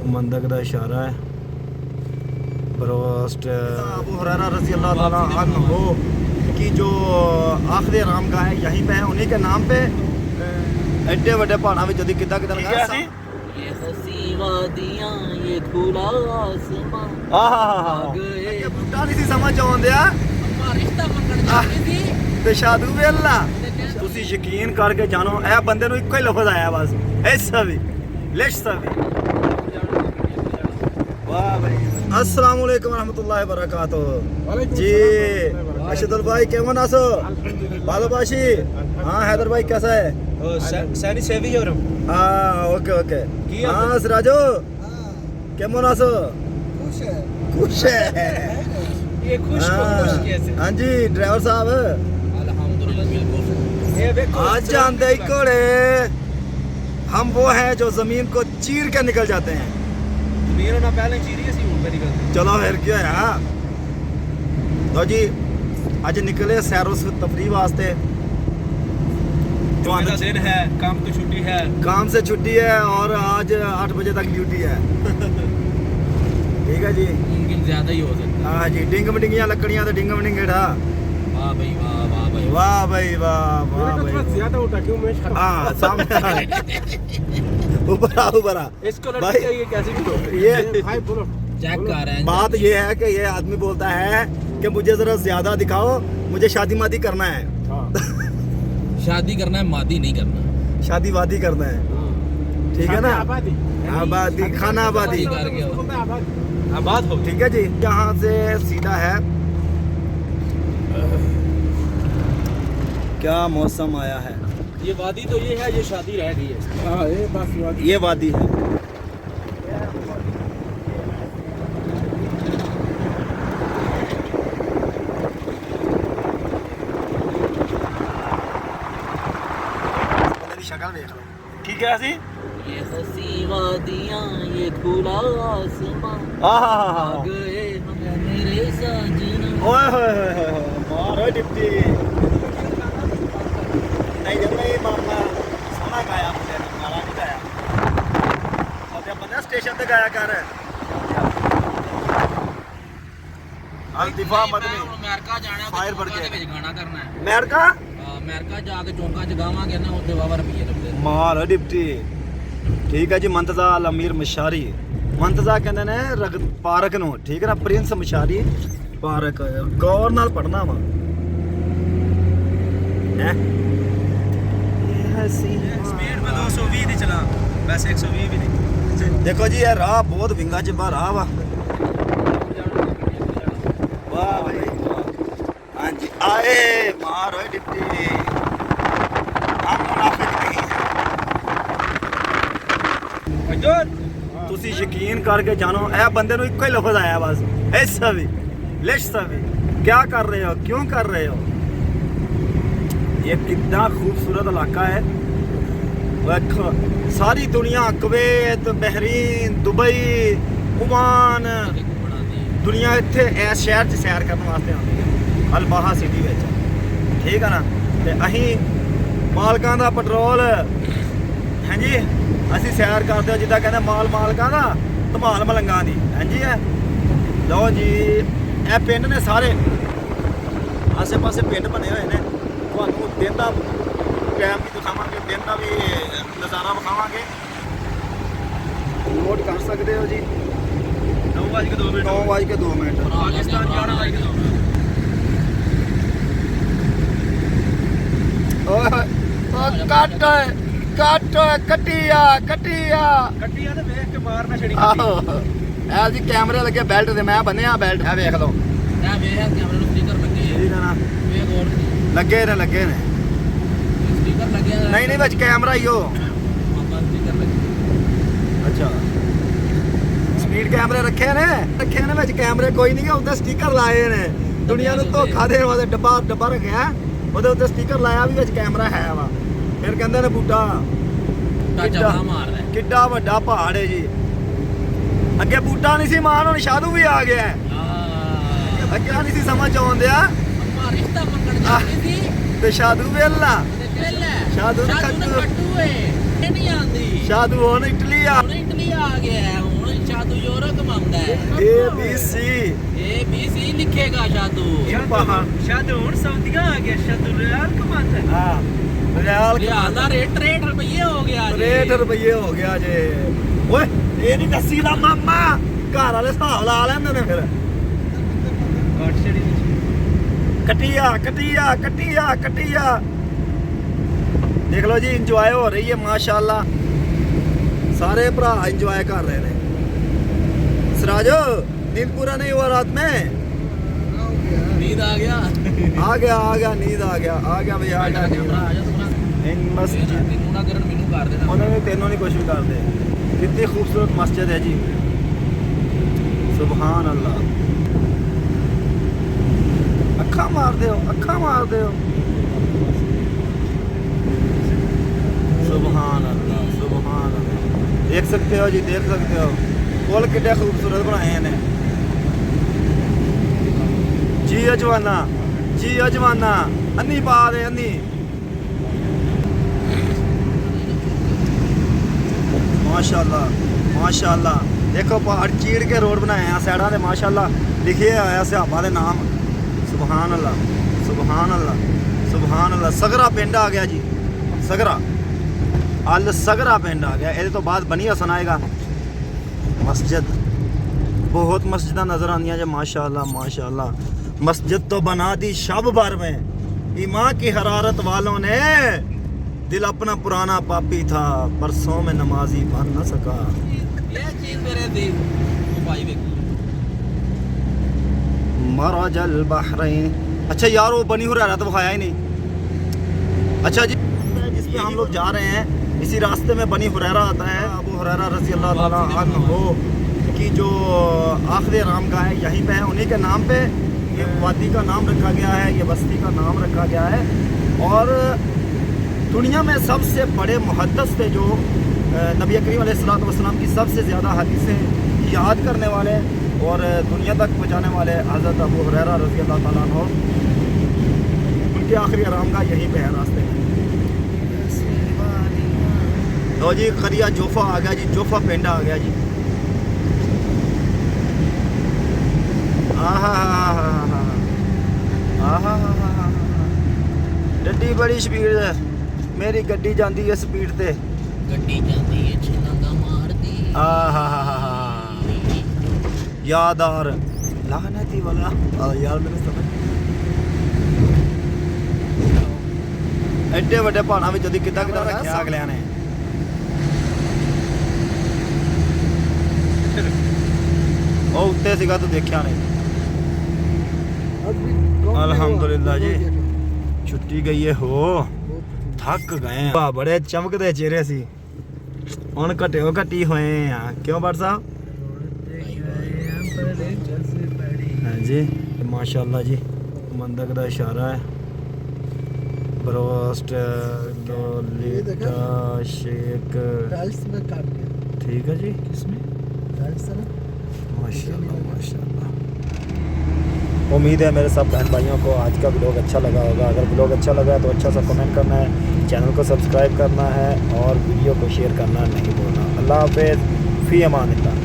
मंदक का इशारा है। बरोस्ट अबू हुरैरा रज़ी अल्लाह ताला अन्हु की जो आखिरी आराम गाह है यहीं पे है। उन्हीं के नाम पे एडे बड़े पहाड़ा में जदी किदा किदा लगा सी ये हसी वादियां ये खुला आसमां ये बूटा नहीं सी समझ आउंदिया रिश्ता मंगण जाती थी ते शादू वेला तुसी यकीन करके जानो ए बंदे नु इक्को ही लफ्ज आया बस ऐसा भी लेट्स भी। वाह भाई अस्सलाम वालेकुम रहमतुल्लाहि व बरकातहू जी। अशदुल भाई केमन आसो बालबाशी? हाँ हैदर भाई कैसा है? सैनी सेवी और हाँ ओके ओके। हाँ सिराजो केमन आसो? खुश है ये खुश कैसे? हाँ जी ड्राइवर साहब अल्हम्दुलिल्लाह बिल्कुल। ये देखो आज जानते ही कोड़े हम वो हैं जो जमीन को चीर के निकल जाते हैं। मेरा ना पहले चीरी सी हूं पे निकल चलो फिर क्या है तो जी अज निकले सैरो तफरी वास्ते। जो दिन है काम की छुट्टी है, काम से छुट्टी है और आज 8 बजे तक ड्यूटी है। ठीक है जी मुमकिन ज्यादा ही हो सकता हाँ जी डिंग मडिंगियाँ लकड़ियाँ तो डिंग मडिंग हेठा। है। वाह भाई वाह वाह भाई वाह भाई वाह वाह थोड़ा भाई ज्यादा उठा क्यों मैं हाँ सामने ऊपर आ इसको भाई, लड़की चाहिए कैसे भी हो ये भाई बोलो चेक कर रहे हैं। बात ये है कि ये आदमी बोलता है कि मुझे जरा ज्यादा दिखाओ, मुझे शादी मादी करना है। शादी करना है मादी नहीं करना। शादी वादी करना है ठीक है ना? आबादी आबादी खाना आबादी आबाद हो ठीक है जी। यहाँ से सीधा है क्या मौसम आया है। ये वादी तो ये है, ये शादी रह गई है। हां ये बस वादी, ये वादी है। शक्ल देख लो ठीक है सी ये हसी वादियां ये खुला आसमां हाँ गए हम मेरे साजना। ओए होए होए होए मारो डिप्टी नहीं जब नहीं मामला सोना गाया मुझे मारा नहीं गाया और जब बंदा स्टेशन पे गाया कर दिफा मदनी अमेरिका जाना फायर तो ब्रिगेड ਵਿੱਚ ਗਾਣਾ ਕਰਨਾ ਹੈ। अमेरिका अमेरिका ਜਾ ਕੇ ਚੌਂਕਾਂ 'ਚ ਗਾਵਾਂਗੇ ਨਾ ਉੱਥੇ ਵਾਵਾ ਰੁਪਏ ਲੱਗਦੇ ਨੇ। मार डिप्टी ठीक है जी। मंतजा अल अमीर मशारी मंतजा कहते ने रगत पार्क नु ठीक है ना प्रिंस मशारी पार्क गौर नाल पढ़ना वा है स्पीड पे 220 नहीं चला, वैसे 120 भी नहीं। देखो जी ये राह बहुत विंगा चिब्बा राह वा। वाह भाई हाँ जी आए मार होए डिप्टी हम मुनाफिक नहीं है। तुसी यकीन करके जानो ए बंदे नु इक्को ही लफ्ज आया बस ऐसा भी लेट्स भी। क्या कर रहे हो क्यों कर रहे हो? ये कितना खूबसूरत इलाका है। देखो सारी दुनिया कुवैत बहरीन दुबई ओमान दुनिया इत्थे इस शहर च सैर करने वास्ते आती है अल बाहा सिटी विच ठीक है ना। ते अहीं मालकां दा पेट्रोल हाँ जी ਅਸੀਂ ਸੈਰ ਕਰਦੇ ਹਾਂ ਜਿੱਦਾਂ ਕਹਿੰਦੇ ਮਾਲ ਮਾਲਕਾਂ ਦਾ ਧਮਾਲ ਮਲੰਗਾਂ ਦੀ ਹਾਂਜੀ ਹੈ। ਲਓ ਜੀ ਇਹ ਪਿੰਡ ਨੇ ਸਾਰੇ ਆਸੇ ਪਾਸੇ ਪਿੰਡ ਬਣੇ ਹੋਏ ਨੇ। ਤੁਹਾਨੂੰ ਦਿਨ ਦਾ ਟਾਈਮ ਵੀ ਦਿਖਾਵਾਂਗੇ, ਦਿਨ ਦਾ ਵੀ ਨਜ਼ਾਰਾ ਵਿਖਾਵਾਂਗੇ। ਨੋਟ ਕਰ ਸਕਦੇ ਹੋ ਜੀ 9:02 ਮਿੰਟ 9:02 ਮਿੰਟ ਪਾਕਿਸਤਾਨ ਜਾਣਾ ਹੈ। ਓਏ ਕੱਟ ਕੱਟ ਕੱਟੀਆ ਕੱਟੀਆ ਗੱਡੀਆਂ ਤੇ ਵੇਖ ਕੇ ਮਾਰਨਾ ਛੜੀ। ਆਹੋ ਐ ਜੀ ਕੈਮਰੇ ਲੱਗੇ ਬੈਲਟ ਤੇ ਮੈਂ ਬੰਨਿਆ ਬੈਲਟ ਇਹ ਵੇਖ ਲਓ ਇਹ ਵੇਖ ਕੈਮਰੇ ਨੂੰ ਸਟicker ਲੱਗੇ ਠੀਕ ਹੈ ਨਾ ਵੇਖ ਹੋਰ ਲੱਗੇ ਨੇ ਸਟicker ਲੱਗਿਆ ਨਹੀਂ ਵਿੱਚ ਕੈਮਰਾ ਹੀ ਉਹ ਆਪਾਂ ਸਟicker ਲੱਗੇ। ਅੱਛਾ ਸਪੀਡ ਕੈਮਰੇ ਰੱਖੇ ਨੇ ਵਿੱਚ ਕੈਮਰੇ ਕੋਈ ਨਹੀਂ ਉੱਤੇ ਸਟicker ਲਾਏ ਨੇ। ਦੁਨੀਆ ਨੂੰ ਧੋਖਾ ਦੇਣ ਵਾਸਤੇ ਡੱਬਾ ਰੱਖਿਆ ਉਹਦੇ ਉੱਤੇ ਸਟicker ਲਾਇਆ ਵੀ ਵਿੱਚ ਕੈਮਰਾ ਹੈ ਵਾ। ਫਿਰ ਕਹਿੰਦੇ ਨੇ ਬੂਟਾ ਚੱਕਾ ਮਾਰਦਾ ਕਿੱਡਾ ਵੱਡਾ ਪਹਾੜ ਹੈ ਜੀ। ਅੱਗੇ ਬੂਟਾ ਨਹੀਂ ਸੀ ਮਾਨ ਹੁਣ ਸ਼ਾਦੂ ਵੀ ਆ ਗਿਆ। ਅੱਗੇ ਨਹੀਂ ਸੀ ਸਮਝ ਆਉਂਦਿਆ ਆਪਾਂ ਰਿਸ਼ਤਾ ਮੰਗਣ ਜਾਂਦੇ ਸੀ ਤੇ ਸ਼ਾਦੂ ਵੇਲਾ ਸ਼ਾਦੂ ਕੱਟੂ ਏ ਇਹ ਨਹੀਂ ਆਂਦੀ ਸ਼ਾਦੂ ਹੁਣ ਇਟਲੀ ਆ ਹੁਣ ਇਟਲੀ ਆ ਗਿਆ ਹੁਣ ABC ABC लिखेगा शादू पहाड़ शायद ਹੁਣ ਸਊਦੀਆ ਆ ਗਿਆ ਸ਼ਾਇਦ ਰਿਆਲ ਕਮਾਤਾ ਹੈ हाँ रियाल लिहाजा रेट रुपये हो गया जी। 63 ਰੁਪਏ ਹੋ ਗਿਆ ਜੇ ਓਏ ਇਹ ਨਹੀਂ ਦੱਸੀ ਦਾ ਮਾਮਾ ਘਰ ਵਾਲੇ ਹਿਸਾਬ ਲਾ ਲੈਂਦੇ ਨੇ ਫਿਰ कटिया देख लो जी इंजॉय हो रही है माशाल्लाह सारे भरा इंजॉय कर रहे हैं सराजो नींद पूरा नहीं हुआ रात में नींद आ गया नींद आ गया भाई आ गया इन मस्जिद तेनू ना करन मैनू कर देना उन्होंने तेनों नहीं कुछ भी कर दे कितनी खूबसूरत मस्जिद है जी सुभान अल्लाह अखा मार दे सुभान अल्लाह देख सकते हो जी पुल कितने खूबसूरत बनाए हैं जी अजवाना अन्नी पा दे अन्नी माशाल्लाह देखो पहाड़ चीड़ के रोड बनाए हैं साइडा से माशाल्लाह लिखे होया सिहाबा दे नाम सुभान अल्लाह सगरा पिंड आ गया जी सगरा पिंड आ गया ये तो बाद बनी हसन आएगा मस्जिद बहुत मस्जिद नजर आंदियां जो माशाल्लाह मस्जिद तो बना दी शब भर में ईमान की हरारत वालों ने दिल अपना पुराना पापी था परसों में नमाजी बन न सका ये चीज मेरे दिल भाई मरजल बहरैन अच्छा यार वो बनी हुरैरा तो दिखाया ही नहीं अच्छा जी जिस पे हम लोग जा रहे हैं इसी रास्ते में बनी हुरैरा आता है अबू हुरैरा रज़ी अल्लाह ताला अन्हु की जो आखिरी आरामगाह है यहीं पे है उन्हीं के नाम पे ये वादी का नाम रखा गया है ये बस्ती का नाम रखा गया है और दुनिया में सबसे बड़े मुहद्दिस थे जो नबी करीम अलैहिस्सलाम की सबसे ज़्यादा हदीसें याद करने वाले और दुनिया तक पहुँचाने वाले हज़रत अबू हुरैरा रज़ी अल्लाह ताला अन्हु उनकी आखिरी आरामगाह यहीं पे है रास्ते में लो जी खरिया जोफा आ गया जी जोफा पिंड आ गया जी गड्डी बड़ी स्पीड है मेरी गड्डी जाती है स्पीड ते गड्डी जाती है छलांगा मारती यादार लानती वाला यार मैंने समझ एडे ਵੱਡੇ ਪਹਾੜਾਂ ਵਿੱਚ ਜਦੀ ਕਿੱਦਾਂ ਰੱਖਿਆ ਅਗਲਿਆਂ ਨੇ ਉਹ ਉੱਤੇ ਸੀਗਾ ਤੂੰ ਦੇਖਿਆ ਨਹੀਂ अल्हम्दुलिल्लाह जी छुट्टी गई है हो थक गए हैं बड़े चमकते चेहरे सी ਹੁਣ ਘਟਿਓ ਘਟੀ ਹੋਏ ਆ ਕਿਉਂ ਬੜ ਸਾਹਿਬ ਹਾਂਜੀ ਮਾਸ਼ਾਅੱਲਾ ਜੀ ਮੰਦਕ ਦਾ ਇਸ਼ਾਰਾ ਹੈ ब्रोस्ट लोलिटा शेक टाइल्स में काट दिया ठीक है जी किसमें टाइल्स ना माशाल्लाह उम्मीद है मेरे सब बहन भाइयों को आज का ब्लॉग अच्छा लगा होगा अगर ब्लॉग अच्छा लगा तो अच्छा सा कमेंट करना है चैनल को सब्सक्राइब करना है और वीडियो को शेयर करना नहीं भूलना अल्लाह हाफ़िज़ फ़ी अमान अल्लाह।